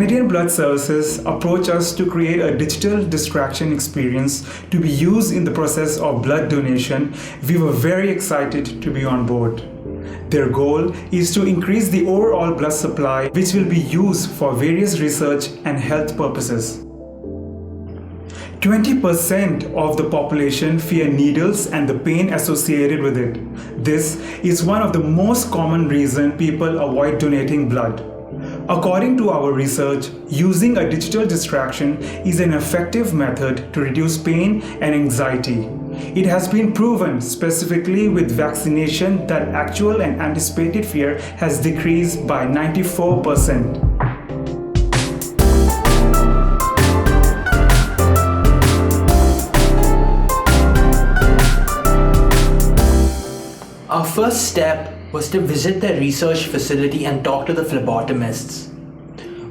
Canadian Blood Services approached us to create a digital distraction experience to be used in the process of blood donation. We were very excited to be on board. Their goal is to increase the overall blood supply, which will be used for various research and health purposes. 20% of the population fear needles and the pain associated with it. This is one of the most common reasons people avoid donating blood. According to our research, using a digital distraction is an effective method to reduce pain and anxiety. It has been proven specifically with vaccination that actual and anticipated fear has decreased by 94%. Our first step was to visit the research facility and talk to the phlebotomists.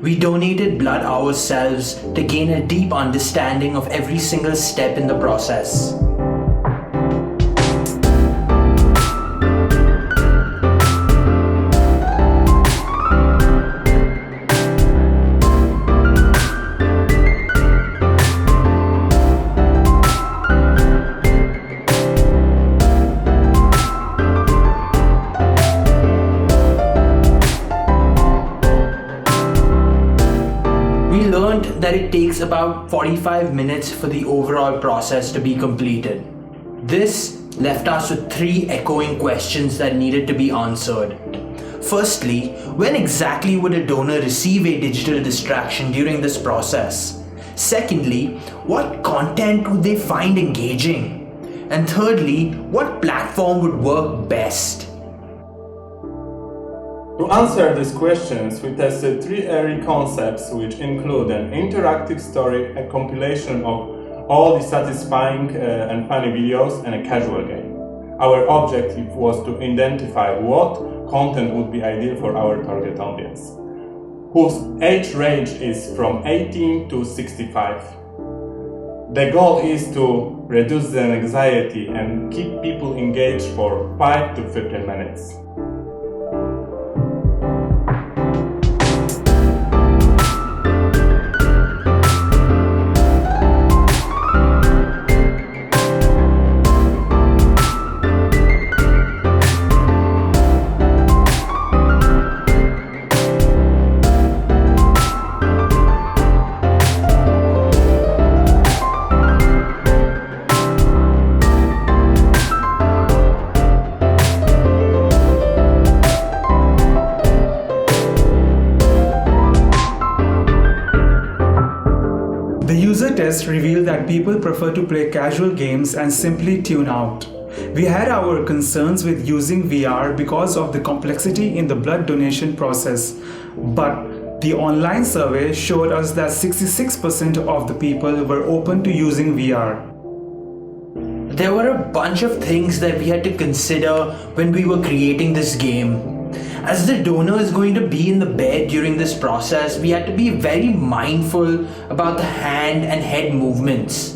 We donated blood ourselves to gain a deep understanding of every single step in the process. That it takes about 45 minutes for the overall process to be completed. This left us with 3 echoing questions that needed to be answered. Firstly, when exactly would a donor receive a digital distraction during this process? Secondly, what content would they find engaging? And thirdly, what platform would work best? To answer these questions, we tested 3 early concepts which include an interactive story, a compilation of all the satisfying and funny videos, and a casual game. Our objective was to identify what content would be ideal for our target audience, whose age range is from 18 to 65. The goal is to reduce the anxiety and keep people engaged for 5 to 15 minutes. The user test revealed that people prefer to play casual games and simply tune out. We had our concerns with using VR because of the complexity in the blood donation process, but the online survey showed us that 66% of the people were open to using VR. There were a bunch of things that we had to consider when we were creating this game. As the donor is going to be in the bed during this process, we had to be very mindful about the hand and head movements.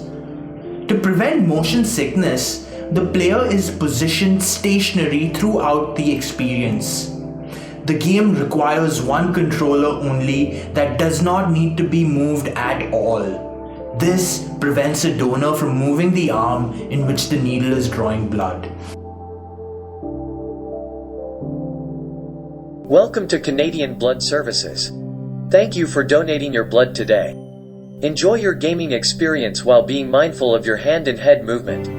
To prevent motion sickness, the player is positioned stationary throughout the experience. The game requires one controller only that does not need to be moved at all. This prevents a donor from moving the arm in which the needle is drawing blood. Welcome to Canadian Blood Services. Thank you for donating your blood today. Enjoy your gaming experience while being mindful of your hand and head movement.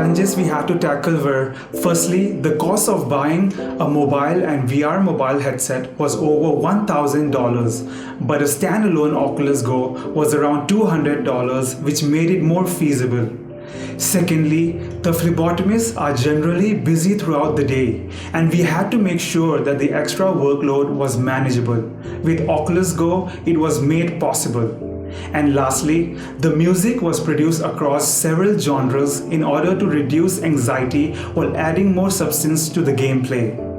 challenges we had to tackle were, firstly, the cost of buying a mobile and VR mobile headset was over $1,000, but a standalone Oculus Go was around $200, which made it more feasible. Secondly, the phlebotomists are generally busy throughout the day, and we had to make sure that the extra workload was manageable. With Oculus Go, it was made possible. And lastly, the music was produced across several genres in order to reduce anxiety while adding more substance to the gameplay.